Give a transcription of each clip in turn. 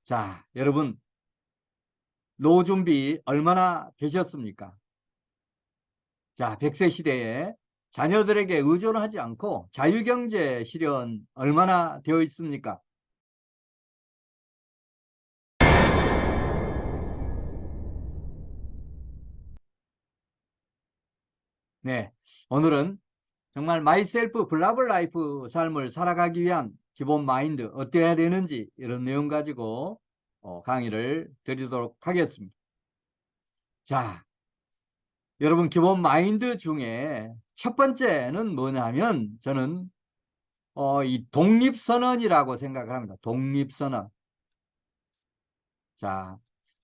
자, 여러분, 노후 준비 얼마나 되셨습니까? 자, 100세 시대에 자녀들에게 의존하지 않고 자유경제 실현 얼마나 되어 있습니까? 네, 오늘은 정말 마이셀프 블라블 라이프 삶을 살아가기 위한 기본 마인드 어때야 되는지 이런 내용 가지고 강의를 드리도록 하겠습니다. 자, 여러분 기본 마인드 중에 첫 번째는 뭐냐면 저는 이 독립선언이라고 생각을 합니다. 독립선언. 자,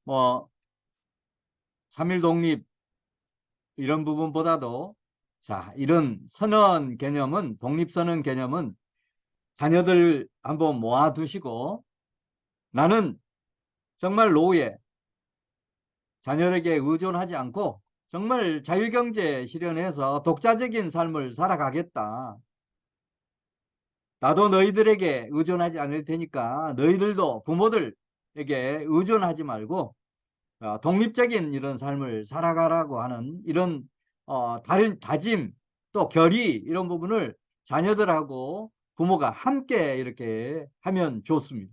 뭐 3일 독립 이런 부분보다도 자, 이런 선언 개념은 독립선언 개념은 자녀들 한번 모아두시고 나는 정말 노후에 자녀에게 의존하지 않고 정말 자유경제 실현해서 독자적인 삶을 살아가겠다. 나도 너희들에게 의존하지 않을 테니까 너희들도 부모들에게 의존하지 말고 독립적인 이런 삶을 살아가라고 하는 이런 다른 다짐 또 결의 이런 부분을 자녀들하고 부모가 함께 이렇게 하면 좋습니다.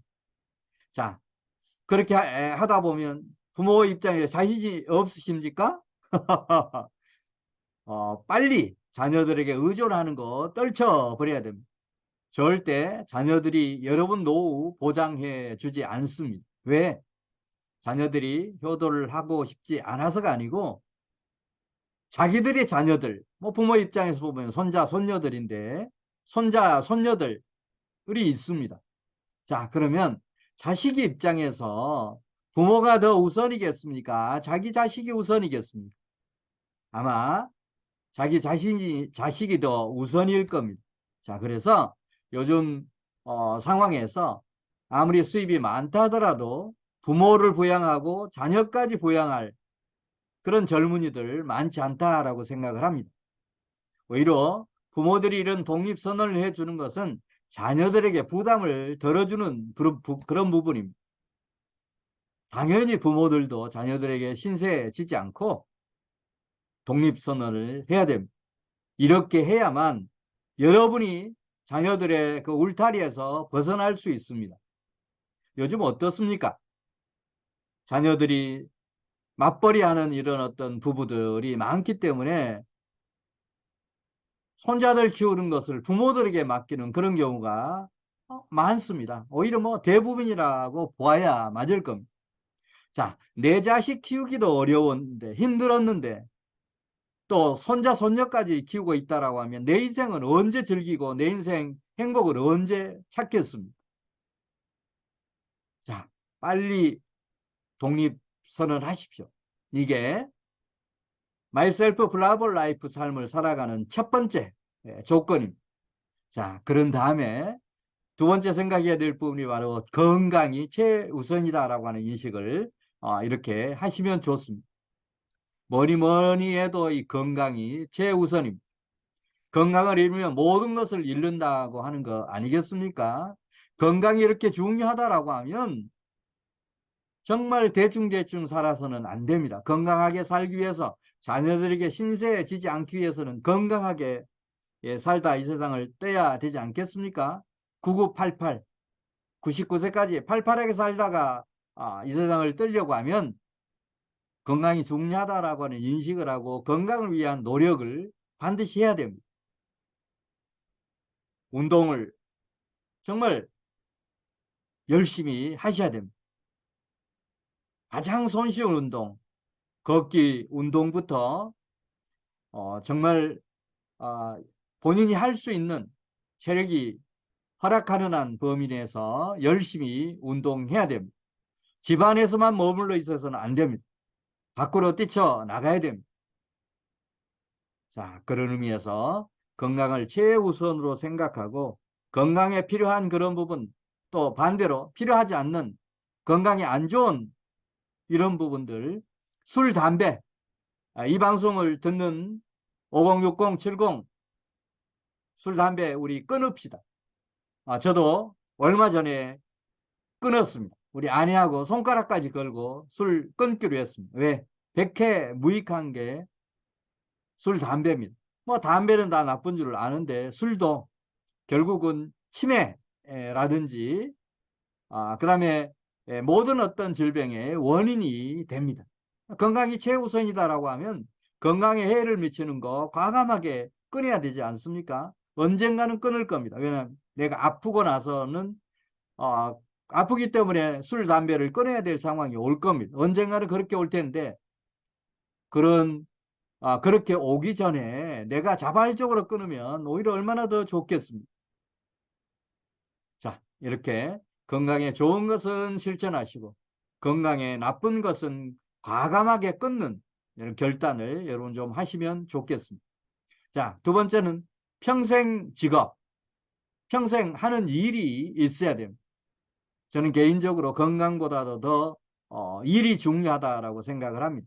자, 그렇게 하다 보면 부모 입장에 자신이 없으십니까? 빨리 자녀들에게 의존하는 거 떨쳐버려야 됩니다. 절대 자녀들이 여러분 노후 보장해 주지 않습니다. 왜? 자녀들이 효도를 하고 싶지 않아서가 아니고 자기들의 자녀들, 뭐 부모 입장에서 보면 손자, 손녀들인데 손자, 손녀들이 있습니다. 자, 그러면 자식이 입장에서 부모가 더 우선이겠습니까? 자기 자식이 우선이겠습니까? 아마 자기 자식이 더 우선일 겁니다. 자, 그래서 요즘 상황에서 아무리 수입이 많다 하더라도 부모를 부양하고 자녀까지 부양할 그런 젊은이들 많지 않다라고 생각을 합니다. 오히려 부모들이 이런 독립선언을 해주는 것은 자녀들에게 부담을 덜어주는 그런 부분입니다. 당연히 부모들도 자녀들에게 신세지지 않고 독립선언을 해야 됩니다. 이렇게 해야만 여러분이 자녀들의 그 울타리에서 벗어날 수 있습니다. 요즘 어떻습니까? 자녀들이 맞벌이하는 이런 어떤 부부들이 많기 때문에 손자들 키우는 것을 부모들에게 맡기는 그런 경우가 많습니다. 오히려 뭐 대부분이라고 보아야 맞을 겁니다. 자, 내 자식 키우기도 어려웠는데 힘들었는데 또 손자 손녀까지 키우고 있다라고 하면 내 인생은 언제 즐기고 내 인생 행복을 언제 찾겠습니까? 자, 빨리 독립선언 하십시오. 이게 마이셀프 블라블 라이프 삶을 살아가는 첫 번째 조건입니다. 자, 그런 다음에 두 번째 생각해야 될 부분이 바로 건강이 최우선이다라고 하는 인식을 이렇게 하시면 좋습니다. 뭐니 해도 이 건강이 최우선입니다. 건강을 잃으면 모든 것을 잃는다고 하는 거 아니겠습니까? 건강이 이렇게 중요하다라고 하면 정말 대충대충 살아서는 안 됩니다. 건강하게 살기 위해서 자녀들에게 신세지지 않기 위해서는 건강하게 살다 이 세상을 떼야 되지 않겠습니까? 9988, 99세까지 팔팔하게 살다가 이 세상을 떼려고 하면 건강이 중요하다라고 하는 인식을 하고 건강을 위한 노력을 반드시 해야 됩니다. 운동을 정말 열심히 하셔야 됩니다. 가장 손쉬운 운동, 걷기 운동부터 정말 본인이 할 수 있는 체력이 허락하는 한 범위 내에서 열심히 운동해야 됩니다. 집안에서만 머물러 있어서는 안 됩니다. 밖으로 뛰쳐나가야 됩니다. 자, 그런 의미에서 건강을 최우선으로 생각하고 건강에 필요한 그런 부분 또 반대로 필요하지 않는 건강에 안 좋은 이런 부분들 술, 담배 이 방송을 듣는 5060, 70 술, 담배 우리 끊읍시다. 저도 얼마 전에 끊었습니다. 우리 아내하고 손가락까지 걸고 술 끊기로 했습니다. 왜? 백해 무익한 게 술, 담배입니다. 뭐 담배는 다 나쁜 줄 아는데 술도 결국은 치매라든지 그다음에 모든 어떤 질병의 원인이 됩니다. 건강이 최우선이다라고 하면 건강에 해를 미치는 거 과감하게 끊어야 되지 않습니까? 언젠가는 끊을 겁니다. 왜냐하면 내가 아프고 나서는 아프기 때문에 술, 담배를 끊어야 될 상황이 올 겁니다. 언젠가는 그렇게 올 텐데 그렇게 오기 전에 내가 자발적으로 끊으면 오히려 얼마나 더 좋겠습니까? 자, 이렇게 건강에 좋은 것은 실천하시고 건강에 나쁜 것은 과감하게 끊는 이런 결단을 여러분 좀 하시면 좋겠습니다. 자, 두 번째는 평생 직업, 평생 하는 일이 있어야 됩니다. 저는 개인적으로 건강보다도 더 일이 중요하다라고 생각을 합니다.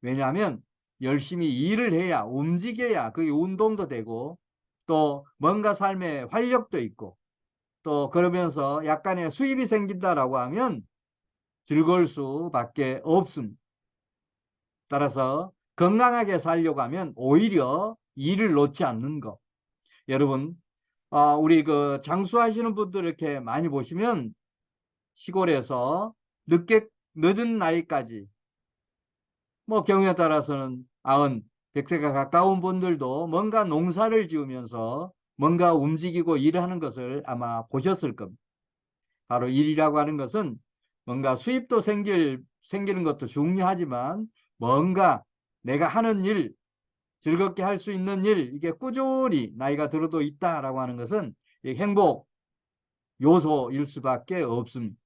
왜냐하면 열심히 일을 해야 움직여야 그게 운동도 되고 또 뭔가 삶에 활력도 있고 또 그러면서 약간의 수입이 생긴다라고 하면 즐거울 수밖에 없습니다. 따라서 건강하게 살려고 하면 오히려 일을 놓지 않는 거. 여러분, 우리 그 장수하시는 분들 이렇게 많이 보시면 시골에서 늦은 나이까지 뭐 경우에 따라서는 90, 100세가 가까운 분들도 뭔가 농사를 지으면서 뭔가 움직이고 일하는 것을 아마 보셨을 겁니다. 바로 일이라고 하는 것은 뭔가 수입도 생기는 것도 중요하지만 뭔가 내가 하는 일, 즐겁게 할 수 있는 일, 이게 꾸준히 나이가 들어도 있다라고 하는 것은 행복 요소일 수밖에 없습니다.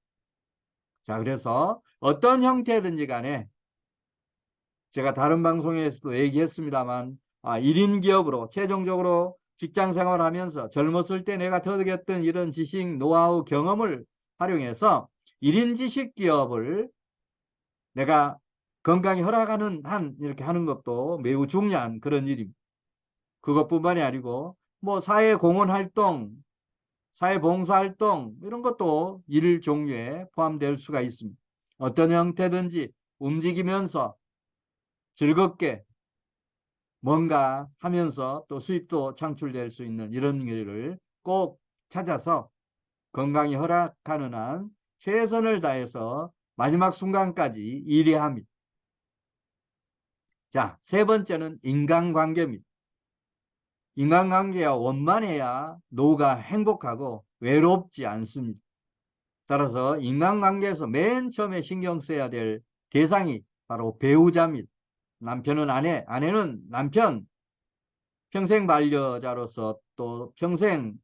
자, 그래서 어떤 형태든지 간에 제가 다른 방송에서도 얘기했습니다만 1인 기업으로 최종적으로 직장 생활하면서 젊었을 때 내가 터득했던 이런 지식, 노하우, 경험을 활용해서 1인 지식 기업을 내가 건강이 허락하는 한 이렇게 하는 것도 매우 중요한 그런 일입니다. 그것뿐만이 아니고 뭐 사회 공헌 활동, 사회 봉사 활동 이런 것도 일 종류에 포함될 수가 있습니다. 어떤 형태든지 움직이면서 즐겁게 뭔가 하면서 또 수입도 창출될 수 있는 이런 일을 꼭 찾아서 건강이 허락하는 한 최선을 다해서 마지막 순간까지 일해야 합니다. 자, 세 번째는 인간관계입니다. 인간관계가 원만해야 노후가 행복하고 외롭지 않습니다. 따라서 인간관계에서 맨 처음에 신경 써야 될 대상이 바로 배우자입니다. 남편은 아내, 아내는 남편, 평생 반려자로서 또 평생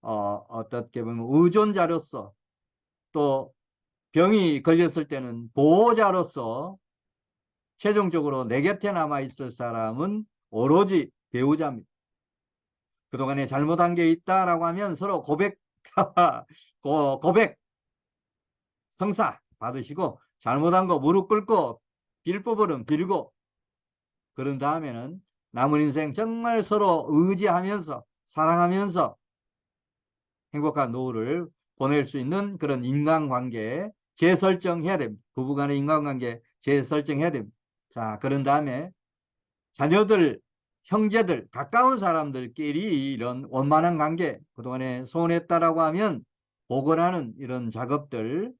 어떻게 보면 의존자로서 또 병이 걸렸을 때는 보호자로서 최종적으로 내 곁에 남아 있을 사람은 오로지 배우자입니다. 그동안에 잘못한 게 있다라고 하면 서로 고백 성사 받으시고 잘못한 거 무릎 꿇고 빌 부분은 빌고 그런 다음에는 남은 인생 정말 서로 의지하면서 사랑하면서 행복한 노후를 보낼 수 있는 그런 인간관계 재설정해야 됩니다. 부부간의 인간관계 재설정해야 됩니다. 자, 그런 다음에 자녀들, 형제들, 가까운 사람들끼리 이런 원만한 관계, 그동안에 소원했다라고 하면 복원하는 이런 작업들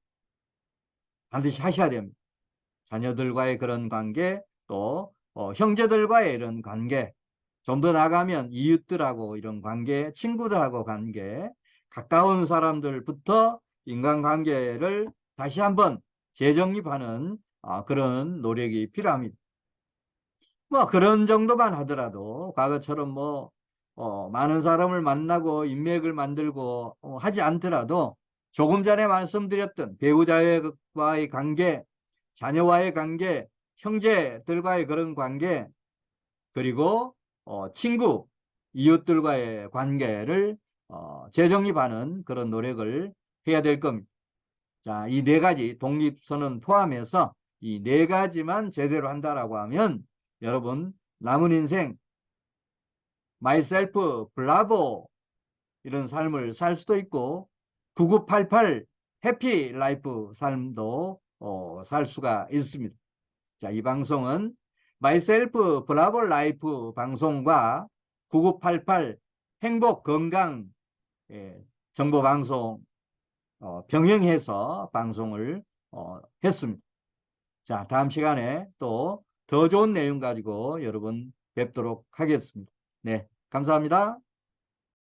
반드시 하셔야 됩니다. 자녀들과의 그런 관계, 또 형제들과의 이런 관계, 좀 더 나가면 이웃들하고 이런 관계, 친구들하고 관계, 가까운 사람들부터 인간관계를 다시 한번 재정립하는 그런 노력이 필요합니다. 뭐 그런 정도만 하더라도 과거처럼 뭐 많은 사람을 만나고 인맥을 만들고 하지 않더라도 조금 전에 말씀드렸던 배우자와의 관계, 자녀와의 관계, 형제들과의 그런 관계, 그리고 친구, 이웃들과의 관계를 재정립하는 그런 노력을 해야 될 겁니다. 자, 이 네 가지 독립선언 포함해서 이 네 가지만 제대로 한다라고 하면 여러분 남은 인생 마이셀프 블라보 이런 삶을 살 수도 있고 9988 해피 라이프 삶도 살 수가 있습니다. 자, 이 방송은 마이셀프 브라보 라이프 방송과 9988 행복 건강 정보 방송 병행해서 방송을 했습니다. 자, 다음 시간에 또 더 좋은 내용 가지고 여러분 뵙도록 하겠습니다. 네, 감사합니다.